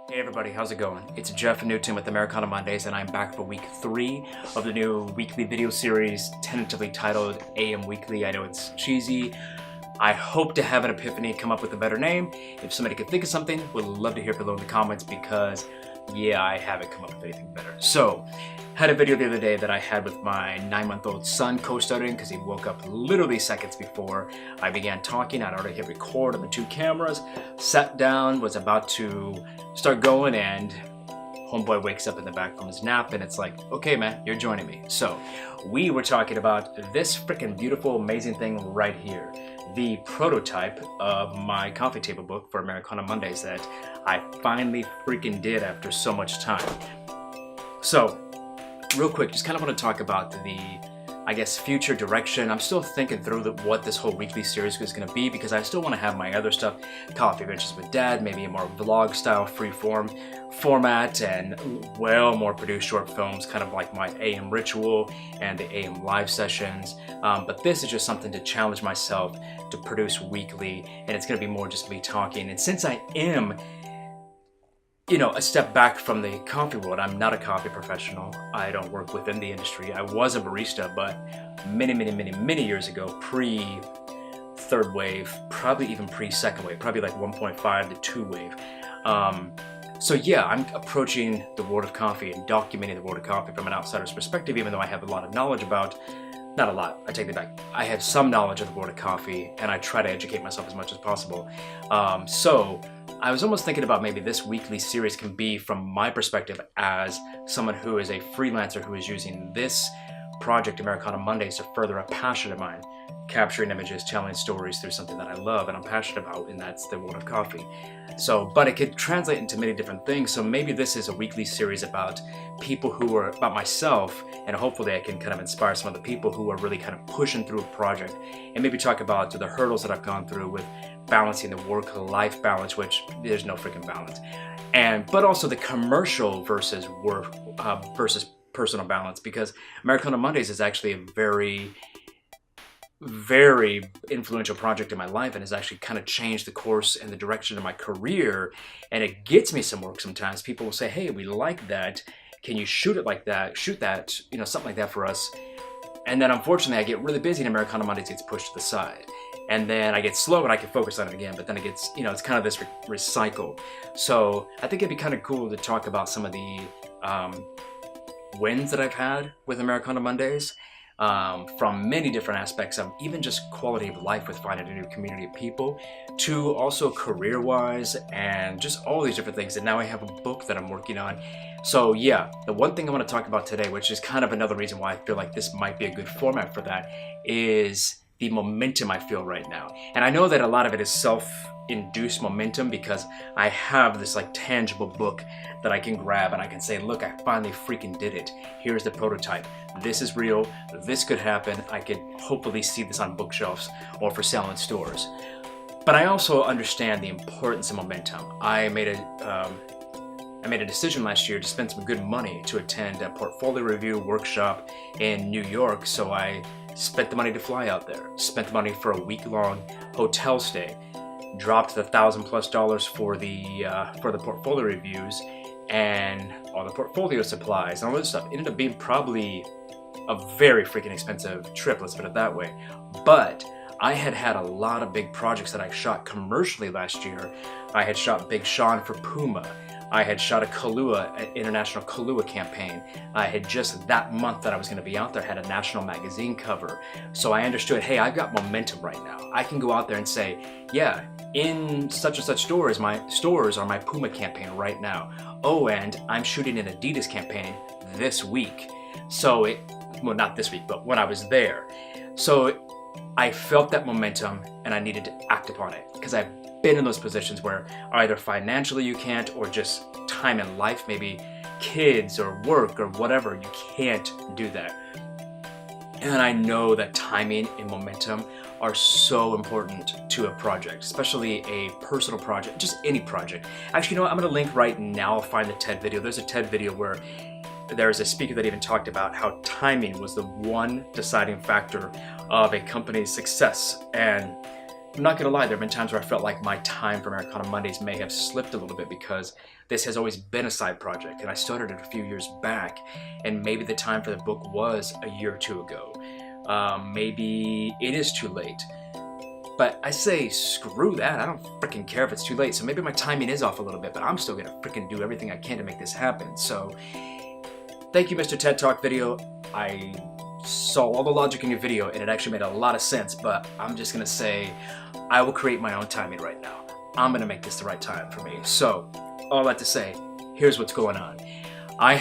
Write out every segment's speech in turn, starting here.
Hey everybody, how's it going? It's Jeff Newton with Americano Mondays, and I'm back for week 3 of the new weekly video series tentatively titled AM Weekly. I know it's cheesy. I hope to have an epiphany, come up with a better name. If somebody could think of something, would love to hear below in the comments because, yeah, I haven't come up with anything better. So, had a video the other day that I had with my 9-month-old son co-studying because he woke up literally seconds before I began talking. I'd already hit record on the 2 cameras, sat down, was about to start going, and homeboy wakes up in the back from his nap and it's like, okay man, you're joining me. So we were talking about this freaking beautiful, amazing thing right here. The prototype of my coffee table book for Americano Mondays that I finally freaking did after so much time. So real quick, just kind of want to talk about the, I guess, future direction. I'm still thinking through what this whole weekly series is going to be because I still want to have my other stuff, Coffee Adventures with Dad, maybe a more vlog style free-form format, and well more produced short films, kind of like my AM Ritual and the AM live sessions. But this is just something to challenge myself to produce weekly, and it's going to be more just me talking. And since I am a step back from the coffee world. I'm not a coffee professional. I don't work within the industry. I was a barista, but many years ago, pre-third wave, probably even pre-second wave, probably like 1.5 to 2 wave. So yeah, I'm approaching the world of coffee and documenting the world of coffee from an outsider's perspective, even though I have a lot of knowledge about, not a lot, I take it back. I have some knowledge of the world of coffee, and I try to educate myself as much as possible. So I was almost thinking about maybe this weekly series can be from my perspective as someone who is a freelancer who is using this project, Americano Mondays, to further a passion of mine, capturing images, telling stories through something that I love and I'm passionate about, and that's the world of coffee. So, but it could translate into many different things. So maybe this is a weekly series about people who are, about myself, and hopefully I can kind of inspire some other people who are really kind of pushing through a project, and maybe talk about the hurdles that I've gone through with balancing the work-life balance, which there's no freaking balance, but also the commercial versus work versus personal balance, because Americano Mondays is actually a very influential project in my life and has actually kind of changed the course and the direction of my career, and it gets me some work sometimes. People will say, hey, we like that, can you shoot it like that, shoot that, something like that for us. And then unfortunately I get really busy and Americano Mondays gets pushed to the side. And then I get slow and I can focus on it again, but then it gets, it's kind of this recycle. So I think it'd be kind of cool to talk about some of the wins that I've had with Americano Mondays, from many different aspects of even just quality of life with finding a new community of people, to also career-wise and just all these different things. And now I have a book that I'm working on. So yeah, the one thing I want to talk about today, which is kind of another reason why I feel like this might be a good format for that, is the momentum I feel right now. And I know that a lot of it is self-induced momentum because I have this like tangible book that I can grab and I can say, look, I finally freaking did it. Here's the prototype. This is real. This could happen. I could hopefully see this on bookshelves or for sale in stores. But I also understand the importance of momentum. I made a decision last year to spend some good money to attend a portfolio review workshop in New York, so I spent the money to fly out there, spent the money for a week-long hotel stay, dropped the $1,000+ for the portfolio reviews and all the portfolio supplies and all this stuff. It ended up being probably a very freaking expensive trip, let's put it that way. But I had a lot of big projects that I shot commercially last year. I had shot Big Sean for Puma. I had shot an international Kahlua campaign. I had just that month that I was going to be out there had a national magazine cover. So I understood, hey, I've got momentum right now. I can go out there and say, yeah, in such and such stores are my Puma campaign right now. Oh, and I'm shooting an Adidas campaign this week. So well, not this week, but when I was there. So I felt that momentum and I needed to act upon it because I've been in those positions where either financially you can't, or just time in life, maybe kids or work or whatever, you can't do that. And I know that timing and momentum are so important to a project, especially a personal project, just any project. Actually, you know what? I'm going to link right now. I'll find the TED video. There's a TED video where there's a speaker that even talked about how timing was the one deciding factor of a company's success. And I'm not gonna lie, there have been times where I felt like my time for Americano Mondays may have slipped a little bit because this has always been a side project, and I started it a few years back, and maybe the time for the book was a year or two ago. Maybe it is too late. But I say, screw that, I don't freaking care if it's too late. So maybe my timing is off a little bit, but I'm still gonna freaking do everything I can to make this happen. So, thank you, Mr. TED Talk video. I saw all the logic in your video, and it actually made a lot of sense, but I'm just gonna say, I will create my own timing right now. I'm gonna make this the right time for me. So, all that to say, here's what's going on. I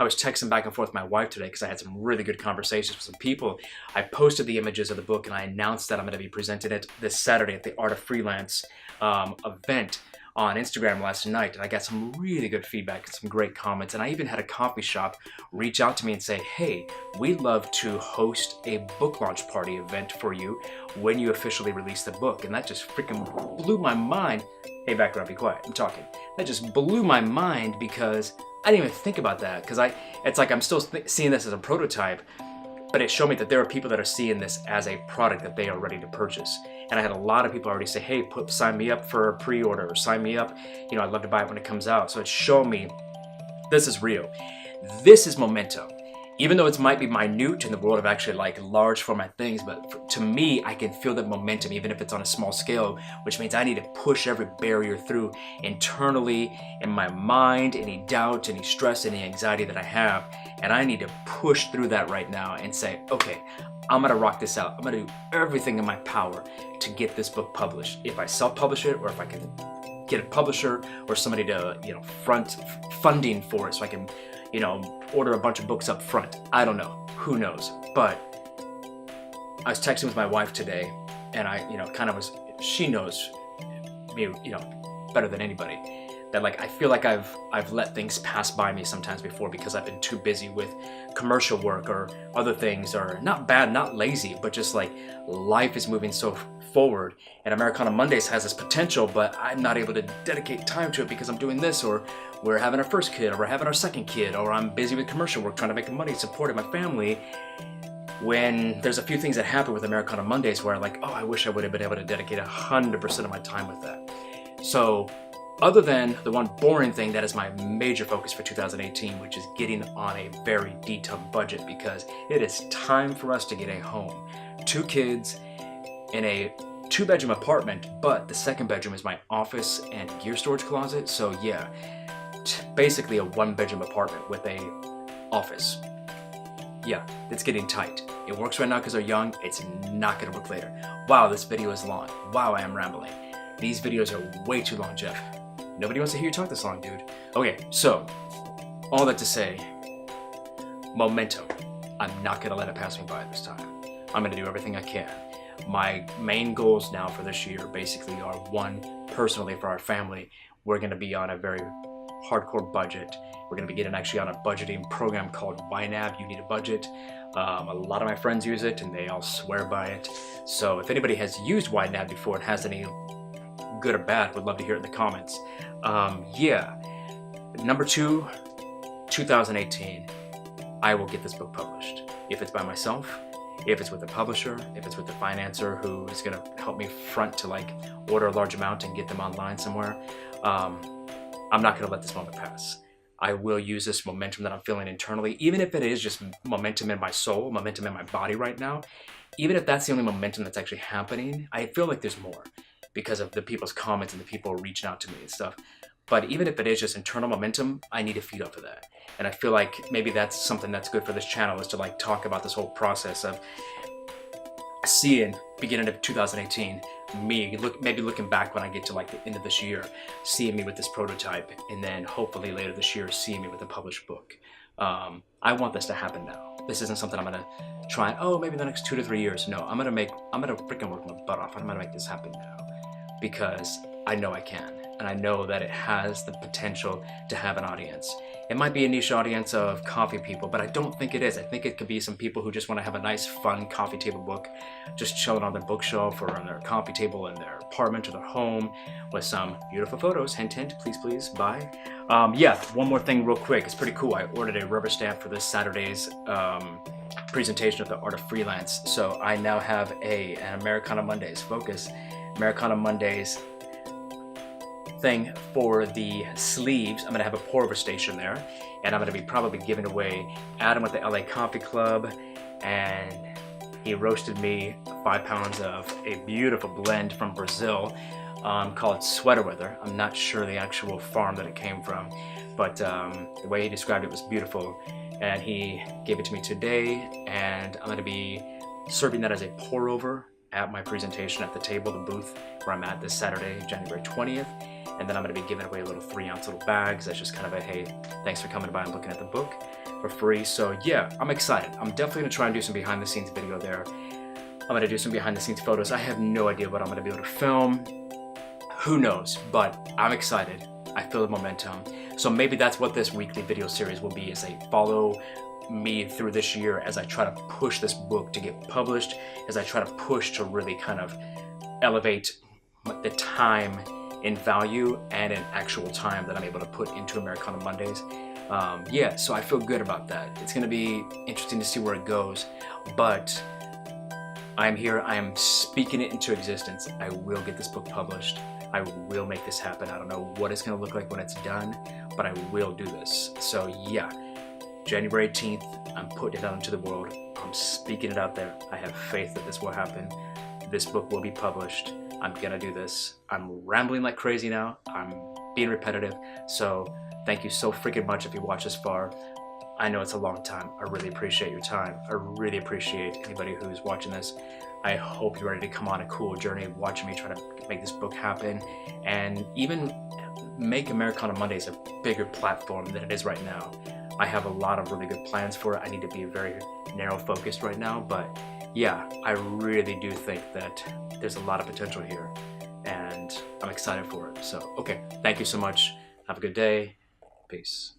was texting back and forth with my wife today because I had some really good conversations with some people. I posted the images of the book and I announced that I'm going to be presenting it this Saturday at the Art of Freelance event on Instagram last night. And I got some really good feedback and some great comments. And I even had a coffee shop reach out to me and say, hey, we'd love to host a book launch party event for you when you officially release the book. And that just freaking blew my mind. Hey, background, be quiet, I'm talking. That just blew my mind because I didn't even think about that, because it's like I'm still seeing this as a prototype, but it showed me that there are people that are seeing this as a product that they are ready to purchase. And I had a lot of people already say, hey, sign me up for a pre-order, or sign me up, I'd love to buy it when it comes out. So it showed me this is real. This is momentum. Even though it might be minute in the world of actually like large format things, but to me, I can feel that momentum even if it's on a small scale, which means I need to push every barrier through internally in my mind, any doubt, any stress, any anxiety that I have. And I need to push through that right now and say, okay, I'm gonna rock this out. I'm gonna do everything in my power to get this book published. If I self-publish it, or if I can get a publisher or somebody to, front funding for it so I can, order a bunch of books up front. I don't know. Who knows? But I was texting with my wife today, and I, she knows me, better than anybody. That I feel like I've let things pass by me sometimes before because I've been too busy with commercial work or other things, or not bad, not lazy, but just like life is moving so forward, and Americano Mondays has this potential, but I'm not able to dedicate time to it because I'm doing this, or we're having our first kid, or we're having our second kid, or I'm busy with commercial work trying to make money supporting my family. When there's a few things that happen with Americano Mondays where I wish I would have been able to dedicate 100% of my time with that. So other than the one boring thing that is my major focus for 2018, which is getting on a very detailed budget, because it is time for us to get a home. 2 kids in a 2-bedroom apartment, but the second bedroom is my office and gear storage closet. So yeah, basically a 1-bedroom apartment with a office. Yeah, it's getting tight. It works right now because they're young. It's not gonna work later. Wow, this video is long. Wow, I am rambling. These videos are way too long, Jeff. Nobody wants to hear you talk this long, dude. Okay, so all that to say, momentum. I'm not gonna let it pass me by this time. I'm gonna do everything I can. My main goals now for this year basically are, 1, personally for our family, we're gonna be on a very hardcore budget. We're gonna be getting actually on a budgeting program called YNAB, You Need a Budget. A lot of my friends use it and they all swear by it. So if anybody has used YNAB before and has any good or bad, would love to hear it in the comments. Yeah. Number 2, 2018, I will get this book published. If it's by myself, if it's with a publisher, if it's with a financer who is gonna help me front to order a large amount and get them online somewhere, I'm not gonna let this moment pass. I will use this momentum that I'm feeling internally, even if it is just momentum in my soul, momentum in my body right now. Even if that's the only momentum that's actually happening, I feel like there's more because of the people's comments and the people reaching out to me and stuff. But even if it is just internal momentum, I need to feed off of that. And I feel like maybe that's something that's good for this channel, is to talk about this whole process of seeing, beginning of 2018, me, maybe looking back when I get to the end of this year, seeing me with this prototype, and then hopefully later this year, seeing me with a published book. I want this to happen now. This isn't something I'm gonna try, maybe the next 2 to 3 years. No, I'm gonna freaking work my butt off. I'm gonna make this happen now, because I know I can. And I know that it has the potential to have an audience. It might be a niche audience of coffee people, but I don't think it is. I think it could be some people who just want to have a nice, fun coffee table book, just chilling on their bookshelf or on their coffee table in their apartment or their home with some beautiful photos. Hint, hint, please, please, bye. Yeah, one more thing real quick. It's pretty cool. I ordered a rubber stamp for this Saturday's presentation of the Art of Freelance. So I now have an Americano Mondays focus Americano Mondays thing for the sleeves. I'm gonna have a pour over station there, and I'm gonna be probably giving away Adam with the LA Coffee Club, and he roasted me 5 pounds of a beautiful blend from Brazil called Sweater Weather. I'm not sure the actual farm that it came from, but the way he described it was beautiful, and he gave it to me today, and I'm gonna be serving that as a pour over at my presentation at the table, the booth where I'm at this Saturday, January 20th. And then I'm going to be giving away little 3-ounce little bags. That's just kind of a, hey, thanks for coming by and looking at the book for free. So yeah, I'm excited. I'm definitely going to try and do some behind the scenes video there. I'm going to do some behind the scenes photos. I have no idea what I'm going to be able to film. Who knows? But I'm excited. I feel the momentum. So maybe that's what this weekly video series will be, is a follow me through this year as I try to push this book to get published, as I try to push to really kind of elevate the time in value and in actual time that I'm able to put into Americano Mondays. Yeah, so I feel good about that. It's gonna be interesting to see where it goes, but I'm here, I am speaking it into existence. I will get this book published. I will make this happen. I don't know what it's gonna look like when it's done, but I will do this. So yeah, January 18th, I'm putting it out into the world. I'm speaking it out there. I have faith that this will happen. This book will be published. I'm gonna do this. I'm rambling like crazy now. I'm being repetitive. So thank you so freaking much if you watch this far. I know it's a long time. I really appreciate your time. I really appreciate anybody who's watching this. I hope you're ready to come on a cool journey of watching me try to make this book happen and even make Americano Mondays a bigger platform than it is right now. I have a lot of really good plans for it. I need to be very narrow focused right now, but yeah, I really do think that there's a lot of potential here, and I'm excited for it. So, okay, thank you so much. Have a good day. Peace.